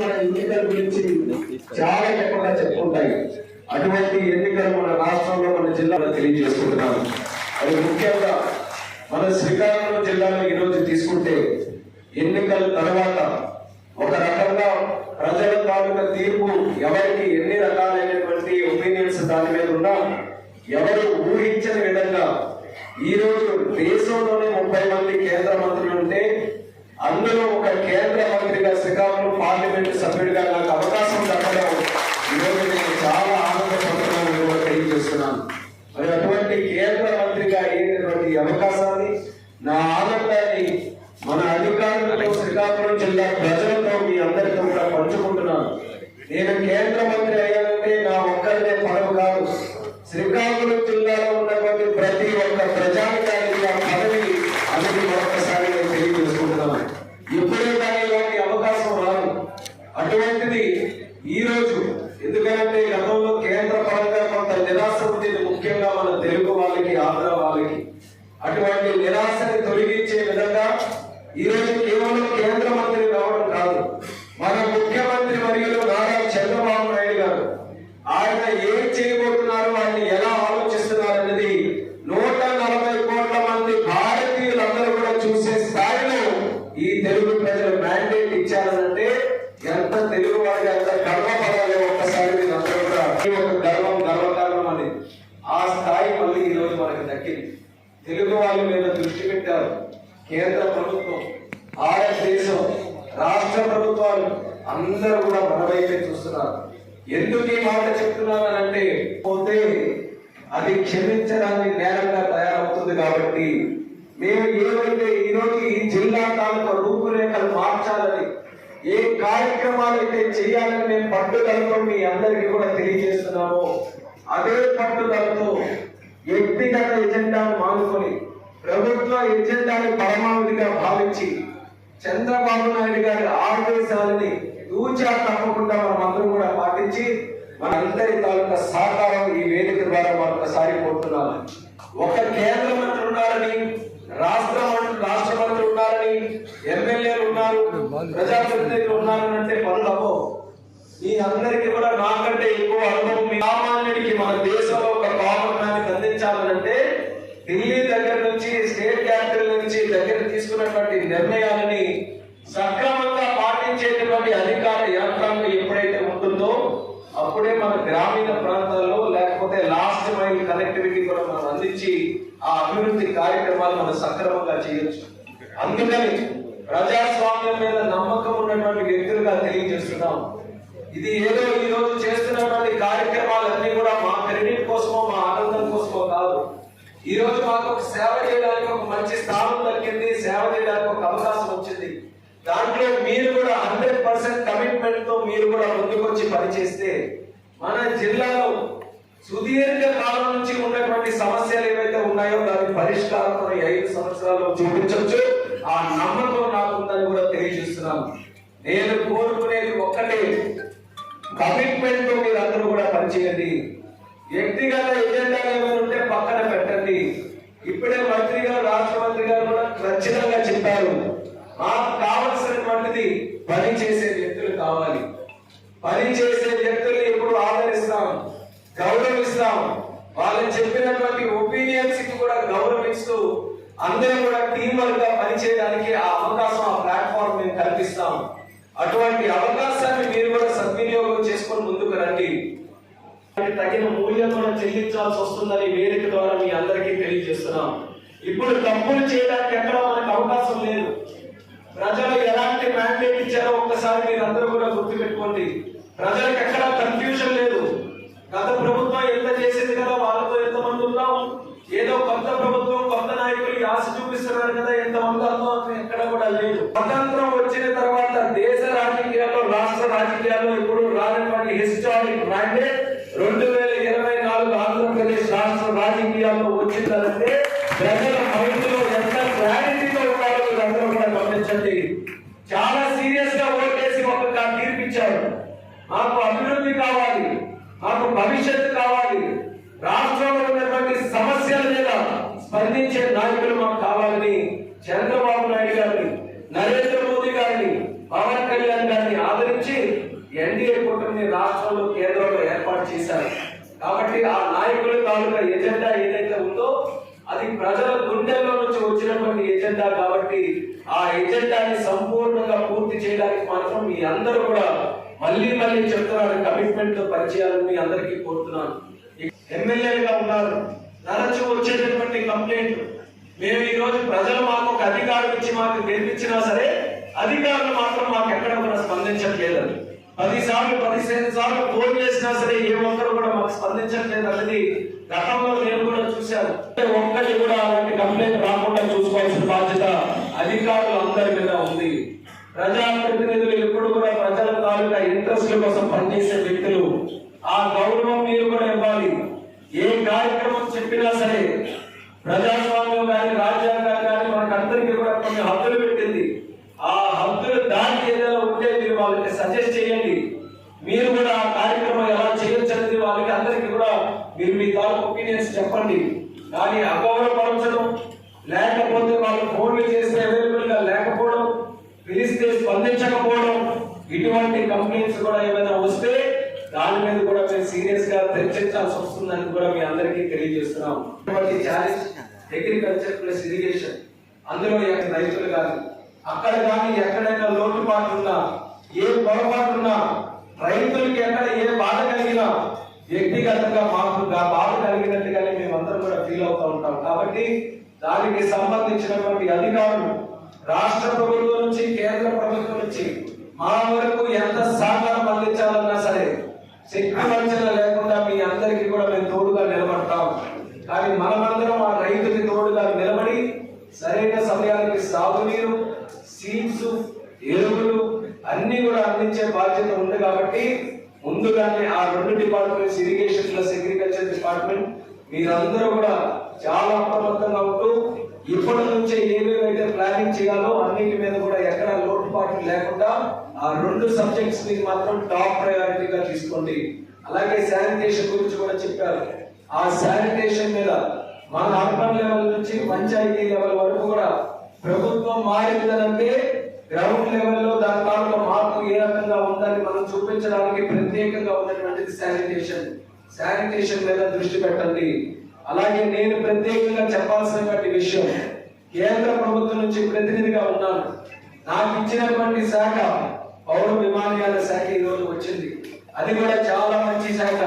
మన ఎన్నికల గురించి చాలా గొప్పగా చెప్పుకుంటాయి. అటువంటి ఎన్నికలు మన రాష్ట్రంలో మన జిల్లాలో తెలియజేసుకుంటున్నాను. అది ముఖ్యంగా మన శ్రీకాకుళం జిల్లాలో ఈరోజు తీసుకుంటే ఎన్నికల తర్వాత ఒక రకంగా ప్రజల తాలూకా తీర్పు ఎవరికి ఎన్ని రకాలైనటువంటి ఒపీనియన్స్ దాని మీద ఉన్నా ఎవరు ఊహించని విధంగా ఈ రోజు దేశంలోనే 30 మంది కేంద్ర మంత్రులు ఉంటే అందులో ఒక కేంద్ర మంత్రిగా శ్రీకాకుళం పార్లమెంటు సభ్యుడిగా నాకు అవకాశం దక్కడం ఈరోజు నేను చాలా ఆనందపడుతున్నాను కూడా తెలియజేస్తున్నాను. మరి అటువంటి కేంద్ర మంత్రిగా అయినటువంటి అవకాశాన్ని నా ఆనందాన్ని మన అధికారులతో శ్రీకాకుళం జిల్లా ప్రజలతో మీ అందరితో కూడా పంచుకుంటున్నాను. నేను కేంద్ర మంత్రి అయ్యానంటే నా ఒక్కరినే పదవి కాదు, శ్రీకాకుళం జిల్లాలో ఉన్నటువంటి ప్రతి ఒక్క ప్రజానికానికి ఆ పదవి అనేది మరొకసారి నేను తెలియజేసుకుంటున్నాను. ఎప్పుడే కానీ ఇలాంటి అవకాశం రాదు. అటువంటిది ఈ రోజు ఎందుకంటే గతంలో కేంద్ర పరంగా కొంత నిరాశ ఉండేది, ముఖ్యంగా మన తెలుగు వాళ్ళకి, ఆంధ్ర వాళ్ళకి. అటువంటి నిరాశని తొలగించే విధంగా ఈ రోజు కేవలం కేంద్ర మంత్రి రావడం కాదు, మన ముఖ్యమంత్రి మరియు నారా చంద్రబాబు నాయుడు గారు ఆయన ఏం చేయబోతున్నారు, ఆయన ఎలా ఆలోచిస్తున్నారు అనేది 140 కోట్ల మంది భారతీయులందరూ కూడా చూసే స్థాయిలో ఈ తెలుగు ప్రజలు మ్యాండేట్ ఇచ్చారనంటే ఎంత తెలుగు వాడిగా ఎంత గర్వపడాలి. ఒక్కసారి మీరు అందరూ కూడా ఒక గర్వకారణం అని ఆ స్థాయి మళ్ళీ ఈ రోజు మనకు దక్కింది. తెలుగు వాళ్ళ మీద దృష్టి పెట్టారు కేంద్ర ప్రభుత్వం, భారతదేశం, రాష్ట్ర ప్రభుత్వాలు అందరూ కూడా మన వైపే చూస్తున్నారు. ఎందుకు ఈ మాట చెప్తున్నానంటే పోతే అది క్షమించడానికి నేరంగా తయారవుతుంది. కాబట్టి మేము ఏవైతే ఈరోజు ఈ జిల్లా తాలూకా రూపురేఖలు మార్చాలని, ఏ కార్యక్రమాలు అయితే చేయాలని మేము పట్టుదలతో మీ అందరికీ కూడా తెలియజేస్తున్నామో అదే పట్టుదలతో వ్యక్తిగత ఎజెండాను మానుకొని ప్రభుత్వ ఎజెండాను పరమావధిగా భావించి చంద్రబాబు నాయుడు గారి ఆదేశాలని తూచా తప్పకుండా మనమందరం కూడా పాటించి మన అందరి తాలూకా సహకారం ఈ వేదిక ద్వారా మరొకసారి కోరుతున్నాను. ఒక కేంద్ర మంత్రి ఉన్నారని, రాష్ట్ర మంత్రులు ఉన్నారని, ఎమ్మెల్యేలు ఉన్నారు, ప్రజాప్రతినిధులు ఉన్నారని అంటే పనులవో. మీ అందరికీ కూడా నాకంటే ఎక్కువ అనుభవం. సామాన్యుడికి మన దేశంలో ఒక కామన్ మ్యాన్ అందించాలంటే ఢిల్లీ దగ్గర నుంచి, స్టేట్ క్యాపిటల్ నుంచి దగ్గర తీసుకున్నటువంటి నిర్ణయాలని సక్రమంగా పాటించేటువంటి అధికార యంత్రాంగం ఎప్పుడైతే ఉంటుందో అప్పుడే మన గ్రామీణ ప్రాంతాల్లో లేకపోతే లాస్ట్ మైల్ కనెక్టివిటీ కూడా మనం అందించి ఆ అభివృద్ధి కార్యక్రమాలు మనం సక్రమంగా చేయొచ్చు. అందుకని ప్రజాస్వామ్యం మీద నమ్మకం ఉన్నటువంటి వ్యక్తులుగా తెలియజేస్తున్నాం. ఇది ఏదో ఈ రోజు చేస్తున్నటువంటి కార్యక్రమాలన్నీ కూడా మా క్రెడిట్ కోసమో మా ఆనందం కోసమో కాదు. ఈ రోజు మాకు ఒక సేవ చేయడానికి ఒక మంచి స్థానం దక్కింది, సేవ చేయడానికి ఒక అవకాశం వచ్చింది. దాంట్లో మీరు కూడా 100% కమిట్మెంట్ తో మీరు కూడా ముందుకొచ్చి పనిచేస్తే మన జిల్లాలో సుదీర్ఘ కాలం నుంచి ఉన్నటువంటి సమస్యలు ఏవైతే ఉన్నాయో దాని పరిష్కారం మన 5 సంవత్సరాల్లో చూపించవచ్చు. ఆ నమ్మకం నాకుందని కూడా తెలియజేస్తున్నాను. నేను కోరుకునేది ఒక్కటే, కమిట్మెంట్ తో మీరు అందరూ కూడా పనిచేయండి. వ్యక్తిగత ఎజెండాలు ఏమైనా ఉంటే పక్కన పెట్టండి. ఇప్పుడే మంత్రి గారు, రాష్ట్ర మంత్రి గారు కూడా ఖచ్చితంగా చెప్పారు, మాకు కావలసినటువంటిది పని చేసే వ్యక్తులు కావాలి. పని చేసే వ్యక్తుల్ని ఎప్పుడు ఆదరిస్తాం, గౌరవిస్తాం. వాళ్ళు చెప్పినటువంటి ఒపీనియన్స్ కి కూడా గౌరవిస్తూ అందరూ కూడా టీం వర్క్ గా పనిచేయడానికి ఆ అవకాశం, ఆ ప్లాట్ఫామ్ మేము కల్పిస్తాం. అటువంటి అవకాశాన్ని మీరు కూడా సద్వినియోగం చేసుకొని ముందుకు రండి. తగిన మూల్యం కూడా చెల్లించాల్సి వస్తుందని వేదిక ద్వారా మీ అందరికీ తెలియజేస్తున్నాం. ఇప్పుడు తప్పులు చేయడానికి ఎక్కడ మనకు అవకాశం లేదు. ప్రజలు ఎలాంటి మ్యాండేట్ ఇచ్చారో ఒక్కసారి మీరు అందరూ కూడా గుర్తుపెట్టుకోండి. ప్రజలకు ఎక్కడ కన్ఫ్యూజన్ లేదు. గత ప్రభుత్వం ఎంత చేసింది కదా, వాళ్ళతో ఎంతమంది ఉన్నాం, ఏదో కొత్త ప్రభుత్వం, కొత్త నాయకులు ఆశ చూపిస్తున్నారు కదా, ఎంతమంది అర్థం ఎక్కడ కూడా లేదు. స్వతంత్రం వచ్చిన తర్వాత దేశ రాజకీయాల్లో, రాష్ట్ర రాజకీయాల్లో ఇప్పుడు రానటువంటి హిస్టారిక్ మ్యాండేట్ 2024 ఆంధ్రప్రదేశ్ రాష్ట్ర రాజకీయాల్లో వచ్చిందంటే ప్రజల మైండ్లో ఎంత క్లారిటీతో ఉన్నారో మీరు అందరూ కూడా గమనించండి. చాలా సీరియస్ గా ఓటేసి ఒక తీర్పిచ్చారు. మాకు అభివృద్ధి కావాలి, మాకు భవిష్యత్తు కావాలి, రాష్ట్రంలో ఉన్నటువంటి సమస్యల మీద స్పందించే నాయకులు మాకు కావాలని చంద్రబాబు నాయుడు గారిని, నరేంద్ర మోదీ గారిని, పవన్ కళ్యాణ్ గారిని ఆదరించి కూటమిని రాష్ట్రంలో కేంద్రంలో ఏర్పాటు చేశారు. కాబట్టి ఆ నాయకుల తాలూకా ఎజెండా ఏదైతే ఉందో అది ప్రజల గుండెల్లో నుంచి వచ్చినటువంటి ఎజెండా. కాబట్టి ఆ ఎజెండాని సంపూర్ణంగా పూర్తి చేయడానికి మాత్రం మీ అందరూ కూడా మళ్ళీ చెప్తున్నాను, కమిట్మెంట్ తో పనిచేయాలని మీ అందరికీ కోరుతున్నాను. ఎమ్మెల్యేలుగా ఉన్నారు, తరచూ వచ్చేటటువంటి కంప్లైంట్, మేము ఈ రోజు ప్రజలు మాకు ఒక అధికారం ఇచ్చి మాకు గెలిపించినా సరే అధికారులు మాత్రం మాకు ఎక్కడ కూడా స్పందించట్లేదని, 10 సార్లు 15 సార్లు ఫోన్ చేసినా సరే ఏ ఒక్కరు కూడా మాకు స్పందించట్లేదు అనేది గతంలో నేను కూడా చూశాను. ఒక్కటి కూడా అలాంటి కంప్లైంట్ రాకుండా చూసుకోవాల్సిన బాధ్యత అధికారులు అందరి మీద ఉంది. ప్రజాప్రతినిధులు ఎప్పుడు కూడా ప్రజల తాలూకా ఇంట్రెస్ట్ల కోసం పనిచేసే వ్యక్తులు, ఆ గౌరవం మీరు కూడా ఇవ్వాలి. ఏ కార్యక్రమం చెప్పినా సరే ప్రజాస్వామ్యం కానీ రాజ్యాంగం కానీ మనకందరికీ కూడా కొన్ని హద్దులు పెట్టింది. ఆ హద్దులు దాటి ఏదైనా ఉంటే మీరు వాళ్ళకి సజెస్ట్ చేయండి. మీరు కూడా ఆ కార్యక్రమం ఎలా చేయొచ్చు అనేది వాళ్ళకి అందరికీ కూడా మీరు మీ తాలూకు ఒపీనియన్స్ చెప్పండి. కానీ అగౌరవపరచడం, లేకపోతే వాళ్ళు ఫోన్లు చేస్తే అవైలబుల్ గా లేకపోవడం, పిలిస్తే స్పందించకపోవడం, ఇటువంటి కంప్లైంట్స్ కూడా ఏమైనా వస్తే దాని మీద కూడా మేము సీరియస్ గా చర్చించాల్సి వస్తుందని కూడా మీ అందరికీ తెలియజేస్తున్నాం. ఛాలెంజ్ అగ్రికల్చర్ ప్లస్ ఇరిగేషన్, అందులో రైతులు కానీ అక్కడ కానీ ఎక్కడైనా లోటుపాట్లు ఉన్నా, ఏ పొరపాటు ఉన్నా, రైతులకి ఎక్కడ ఏ బాధ కలిగినా వ్యక్తిగతంగా మాకు బాధ కలిగినట్టుగానే మేమందరం కూడా ఫీల్ అవుతూ ఉంటాం. కాబట్టి దానికి సంబంధించినటువంటి అధికారులు రాష్ట్ర ప్రభుత్వం నుంచి కేంద్ర ప్రభుత్వం నుంచి మా వరకు ఎంత సహకారం అందించాలన్నా సరే శక్తి వంచన లేకుండా మీ అందరికీ కూడా మేము తోడుగా నిలబడతాం. కానీ మనమందరం ఆ రైతుకి తోడుగా నిలబడి సరైన సమయానికి సాగునీరు, సీడ్స్, ఎరువులు అన్ని కూడా అందించే బాధ్యత ఉంది. కాబట్టి ముందుగానే ఆ 2 departments, irrigation plus agriculture department, మీరందరూ కూడా చాలా అప్రమత్తంగా ఉంటూ ఇప్పటి నుంచే ఏవేవైతే ప్లానింగ్ చేయాలో అన్నిటి మీద కూడా ఎక్కడ లోటుపాట్లు లేకుండా ఆ 2 సబ్జెక్ట్స్ ని మాత్రం టాప్ ప్రయారిటీగా తీసుకోండి. అలాగే శానిటేషన్ గురించి కూడా చెప్పారు. ఆ శానిటేషన్ మీద మన అర్బన్ లెవెల్ నుంచి పంచాయతీ లెవెల్ వరకు కూడా ప్రభుత్వం మారిందనంటే గ్రౌండ్ లెవెల్లో దాని తాలూకా మార్పు ఏ రకంగా ఉందని మనం చూపించడానికి ప్రత్యేకంగా ఉన్నటువంటిది శానిటేషన్ మీద దృష్టి పెట్టండి. అలాగే నేను ప్రత్యేకంగా చెప్పాల్సినటువంటి విషయం, కేంద్ర ప్రభుత్వం నుంచి ప్రతినిధిగా ఉన్నాను. నాకు ఇచ్చినటువంటి శాఖ పౌర విమానయాన శాఖ ఈ రోజు వచ్చింది. అది కూడా చాలా మంచి శాఖ.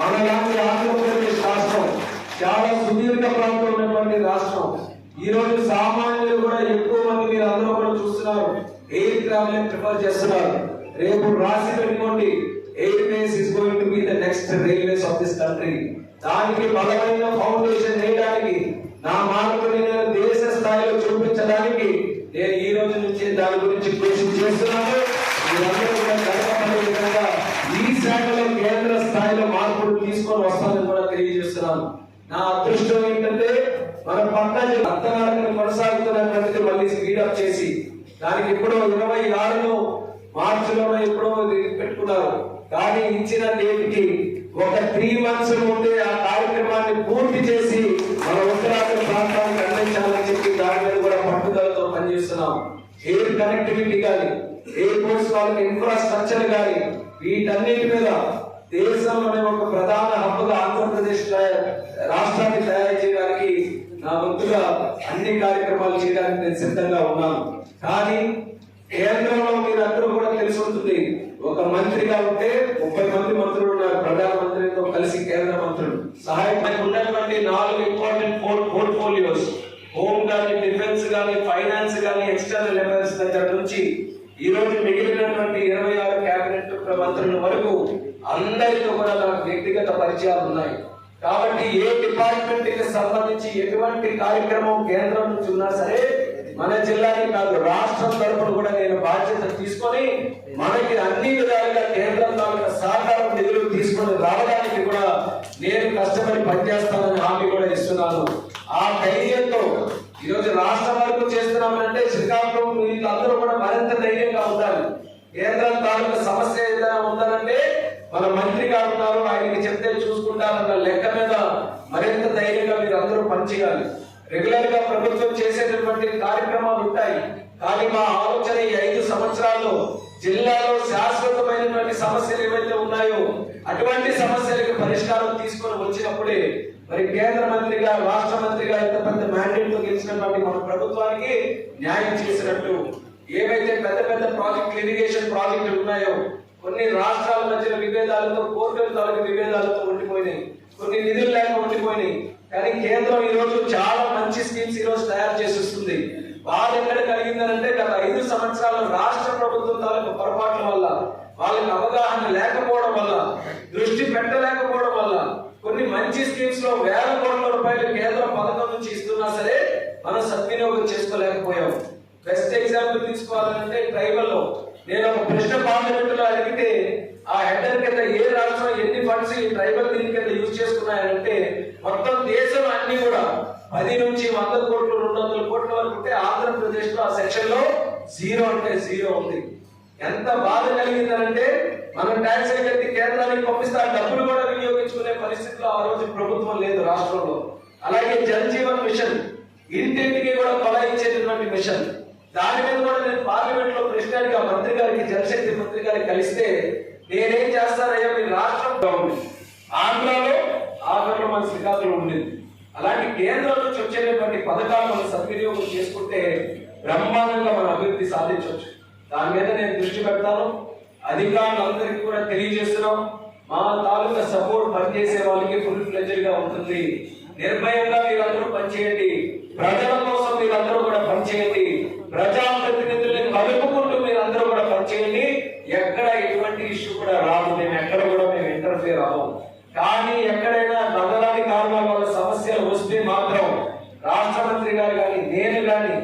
మన లాంటి ఆంధ్రప్రదేశ్ రాష్ట్రం చాలా సుదీర్ఘ ప్రాంతం ఉన్నటువంటి రాష్ట్రం. ఈ రోజు సామాన్యులు కూడా ఎక్కువ మంది మీరు అందరూ కూడా చూస్తున్నారు, ఎయిర్ ట్రావెలింగ్ ప్రిఫర్ చేస్తున్నారు. రేపు రాసి పెట్టుకోండి, air base is going to be the next railways of this country. దానికి బలమైన ఫౌండేషన్ వేయడానికి, నా మార్పుని నేను దేశ స్థాయిలో చూపించడానికి నేను ఈ రోజు నుంచి దాని గురించి కృషి చేస్తున్నాను. ఈ శాఖలో కేంద్ర స్థాయిలో మార్పులు తీసుకొని వస్తానని కూడా తెలియజేస్తున్నాను. నా అదృష్టం ఏంటంటే మన పక్కన అర్థనాలను కొనసాగుతున్నటువంటిది మళ్ళీ స్పీడప్ చేసి దానికి ఎప్పుడో 26 మార్చిలో ఎప్పుడో పెట్టుకున్నారు. కానీ ఇచ్చిన డేట్కి ఒక 3 months ముందే ఆ కార్యక్రమాన్ని పూర్తి చేసి మన ఉత్తరాఖండ్ ప్రాంతానికి అందించాలని చెప్పి దాని మీద కూడా పట్టుదలతో పనిచేస్తున్నాం. ఎయిర్ కనెక్టివిటీ కానీ, ఎయిర్పోర్ట్స్ వాళ్ళకి ఇన్ఫ్రాస్ట్రక్చర్ కానీ, వీటన్నిటి మీద దేశంలోనే ఒక ప్రధాన హబ్బుగా ఆంధ్రప్రదేశ్ రాష్ట్రాన్ని తయారు చేయడానికి నా వంతుగా అన్ని కార్యక్రమాలు చేయడానికి నేను సిద్ధంగా ఉన్నాను. కానీ కేంద్రంలో మీరు అందరూ కూడా తెలిసి ఉంటుంది, ఒక మంత్రిగా ఉంటే 30 మంది మంత్రులు ఉన్నారు. ప్రధానమంత్రితో కలిసి కేంద్ర మంత్రులు సహాయకు ఉన్నటువంటి 4 ఇంపార్టెంట్ పోర్ట్ఫోలియోస్, హోమ్ కానీ, డిఫెన్స్ కానీ, ఫైనాన్స్ కానీ, ఎక్స్టర్నల్ అఫైర్స్ దగ్గర నుంచి ఈ రోజు మిగిలినటువంటి 26 కేబినెట్ మంత్రుల వరకు అందరితో కూడా నాకు వ్యక్తిగత పరిచయాలు ఉన్నాయి. కాబట్టి ఏ డిపార్ట్మెంట్ కి సంబంధించి ఎటువంటి కార్యక్రమం కేంద్రం నుంచి ఉన్నా సరే మన జిల్లాని కాదు రాష్ట్రం తరపున కూడా నేను బాధ్యత తీసుకొని మనకి అన్ని విధాలుగా కేంద్రం తాలూకా సహకారం నిధులు తీసుకొని రావడానికి కూడా నేను కష్టపడి పనిచేస్తానని హామీ కూడా ఇస్తున్నాను. ఆ ధైర్యంతో ఈరోజు రాష్ట్రం వరకు చేస్తున్నామంటే శ్రీకాకుళం వీళ్ళందరూ కూడా మరింత ధైర్యంగా ఉండాలి. కేంద్రం తాలూకా సమస్య ఏదైనా ఉందనంటే మన మంత్రి గారు ఉన్నారు, ఆయనకి చెప్తే చూసుకుంటారన్న లెక్క మీద మరింత ధైర్యంగా మీరు అందరూ పనిచేయాలి. రెగ్యులర్ గా ప్రభుత్వం చేసేటటువంటి కార్యక్రమాలు ఉంటాయి. కానీ మా ఆలోచన ఈ 5 సంవత్సరాల్లో జిల్లాలో శాశ్వతమైనటువంటి సమస్యలు ఏవైతే ఉన్నాయో అటువంటి సమస్యలకు పరిష్కారం తీసుకొని వచ్చినప్పుడే మరి కేంద్ర మంత్రిగా రాష్ట్ర మంత్రిగా ఇంత పెద్ద మ్యాండేట్ తో గెలిచినటువంటి మన ప్రభుత్వానికి న్యాయం చేసినట్టు. ఏవైతే పెద్ద పెద్ద ప్రాజెక్టులు ఇరిగేషన్ ప్రాజెక్టులు ఉన్నాయో కొన్ని రాష్ట్రాల మధ్యన విభేదాలతో కోర్టుల తాలూకు విభేదాలతో ఉండిపోయినాయి, కొన్ని నిధులు లేక ఉండిపోయినాయి. కానీ కేంద్రం ఈ రోజు చాలా మంచి స్కీమ్స్ ఈ రోజు తయారు చేసి వస్తుంది. బాధ ఎక్కడ కలిగిందనంటే గత 5 సంవత్సరాల రాష్ట్ర ప్రభుత్వం తాలూకు పొరపాట్ల వల్ల, వాళ్ళకి అవగాహన లేకపోవడం వల్ల, దృష్టి పెట్టలేకపోవడం వల్ల కొన్ని మంచి స్కీమ్స్ లో వేల కోట్ల రూపాయలు కేంద్ర పథకం నుంచి ఇస్తున్నా సరే మనం సద్వినియోగం చేసుకోలేకపోయాం. బెస్ట్ ఎగ్జాంపుల్ తీసుకోవాలంటే ట్రైబల్ లో నేను ఒక ప్రశ్న పార్లమెంట్ లో అడిగితే ఆ హెడర్ కింద ఏ రాష్ట్రం ఎన్ని ఫండ్స్ ఈ ట్రైబల్ దీని కింద యూజ్ చేసుకున్నాయంటే మొత్తం దేశం అన్ని కూడా 10 నుంచి 100 కోట్లు 200 కోట్ల వరకు ఉంటే ఆంధ్రప్రదేశ్ లో ఆ సెక్షన్ లో 0 అంటే 0 ఉంది. ఎంత బాధ కలిగిందంటే మనం ట్యాక్స్ కట్టి కేంద్రానికి పంపిస్తే ఆ డబ్బులు కూడా వినియోగించుకునే పరిస్థితిలో ఆ రోజు ప్రభుత్వం లేదు రాష్ట్రంలో. అలాగే జల్ జీవన్ మిషన్ ఇంటింటికి కూడా కొలాయించేటటువంటి మిషన్, దాని మీద కూడా నేను పార్లమెంట్ లో ప్రెసిడెంట్ గా మంత్రి గారికి జలశక్తి మంత్రి గారికి కలిస్తే నేనేం చేస్తానయ్యా మీ రాష్ట్రంలో ఉంది, ఆంధ్రలో మన శ్రీకాకుళం ఉండేది. అలాంటి కేంద్రం నుంచి వచ్చేటటువంటి పథకాలు మనం సద్వినియోగం చేసుకుంటే బ్రహ్మాండంగా మన అభివృద్ధి సాధించవచ్చు. దాని మీద నేను దృష్టి పెడతాను. అధికారులందరికీ కూడా తెలియజేస్తున్నాం, మా తాలూకా సపోర్ట్ పనిచేసే వాళ్ళకి ఫుల్ ఫ్లెడ్జెడ్ గా ఉంటుంది. నిర్భయంగా మీరందరూ పనిచేయండి, ప్రజల కోసం మీరందరూ కూడా పనిచేయండి, ప్రజాప్రతినిధుల్ని కలుపుకుంటూ మీరందరూ కూడా పనిచేయండి. ఎక్కడ ఎటువంటి ఇష్యూ కూడా రాదు, మేము ఎక్కడ కూడా మేము ఇంటర్ఫియర్ అవ్వం. కానీ ఎక్కడైనా నగరాని కారణాల వల్ల సమస్యలు వస్తే మాత్రం రాష్ట్ర మంత్రి గారు కానీ నేను కానీ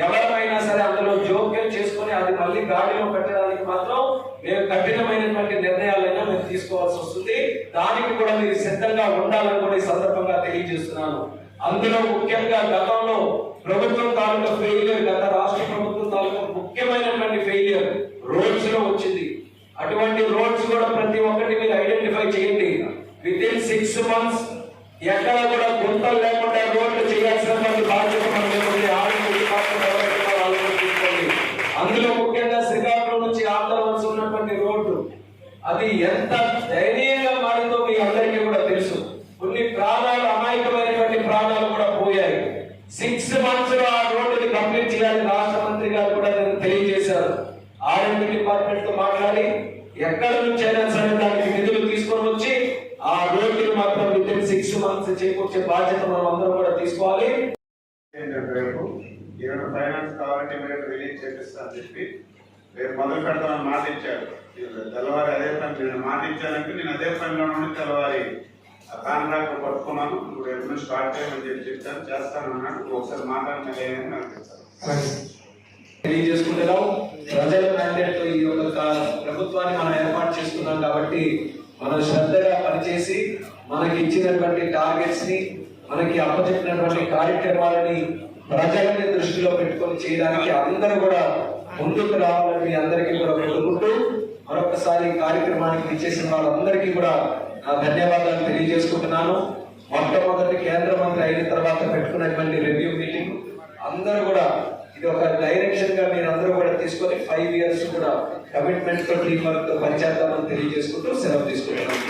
ఎవరైనా సరే అందులో జోక్యం చేసుకుని అది మళ్ళీ గాడిలో పెట్టడానికి మాత్రం మేము కఠినమైనటువంటి నిర్ణయాలైనా మేము తీసుకోవాల్సి వస్తుంది. దానికి కూడా మీరు సిద్ధంగా ఉండాలని కూడా ఈ సందర్భంగా తెలియజేస్తున్నాను. అందులో ముఖ్యంగా గతంలో ప్రభుత్వం తాలూకా ఫెయిలియర్, గత రాష్ట్ర ప్రభుత్వం తాలూకా ముఖ్యమైనటువంటి ఫెయిలియర్ రోడ్స్ లో వచ్చింది. అటువంటి రోడ్స్ కూడా ప్రతి ఒక్కటి మీరు ఐడెంటిఫై చేయండి. వితిన్ 6 months ఎక్కడ కూడా గుంతలు లేకుండా రోడ్లు చేయాల్సినటువంటి బాధ్యత మన మీద ఉంది. అందులో ముఖ్యంగా శ్రీకాకుళం నుంచి ఆంధ్ర వలస ఉన్నటువంటి రోడ్డు అది ఎంత దయనీయంగా మారిందో మీ అందరికీ కూడా తెలుసు. కొన్ని ప్రాణాలు, అమాయకమైనటువంటి ప్రాణాలు కూడా పోయాయి. 6 months లో ఆ రోడ్డుని కంప్లీట్ చేయాలని రాష్ట్ర మంత్రి గారు కూడా తెలియజేశారు. R&D డిపార్ట్మెంట్ తో మాట్లాడి ఎక్కడి నుంచి అయినా సరే దానికి నిధులు తీసుకొని వచ్చి ఆ రోడ్డుని మాత్రం వితిన్ 6 months చేకూర్చే బాధ్యత మనం అందరం కూడా తీసుకోవాలి. రేపు ఈరోజు ఫైనాన్స్ కావాలంటే ఇమీడియట్ రిలీజ్ చేపిస్తా అని చెప్పి రేపు మొదలు పెడతామని మాట ఇచ్చారు. తెల్లవారి అదే పని నేను మాట ఇచ్చానంటే నేను అదే పనిలో నుండి తెల్లవారి ఆ కాంట్రాక్ట్ పట్టుకున్నాను. ఇప్పుడు రేపు నుంచి స్టార్ట్ చేయమని చెప్పి చెప్తాను, చేస్తాను అన్నాడు. ఒకసారి మాట్లాడిన నాకు తెలియజేసుకుంటున్నాం. ప్రజల మ్యాండేట్ తో ఈ యొక్క ప్రభుత్వాన్ని మనం ఏర్పాటు చేసుకున్నాం కాబట్టి మనం శ్రద్ధగా పనిచేసి మనకి ఇచ్చినటువంటి టార్గెట్స్ ని, మనకి అప్పచెప్పినటువంటి కార్యక్రమాలని ప్రజలని దృష్టిలో పెట్టుకొని చేయడానికి అందరూ కూడా ముందుకు రావాలని అందరికీ కూడా కోరుకుంటూ మరొకసారి కార్యక్రమానికి ఇచ్చేసిన వాళ్ళందరికీ కూడా నా ధన్యవాదాలు తెలియజేసుకుంటున్నాను. మొట్టమొదటి కేంద్ర మంత్రి అయిన తర్వాత పెట్టుకున్నటువంటి రివ్యూ మీటింగ్ అందరూ కూడా ఇది ఒక డైరెక్షన్ గా మీరు అందరూ కూడా తీసుకొని 5 years కూడా కమిట్మెంట్ తో టీం వర్క్ తో పనిచేద్దామని తెలియజేసుకుంటూ సెలవు తీసుకుంటున్నాను.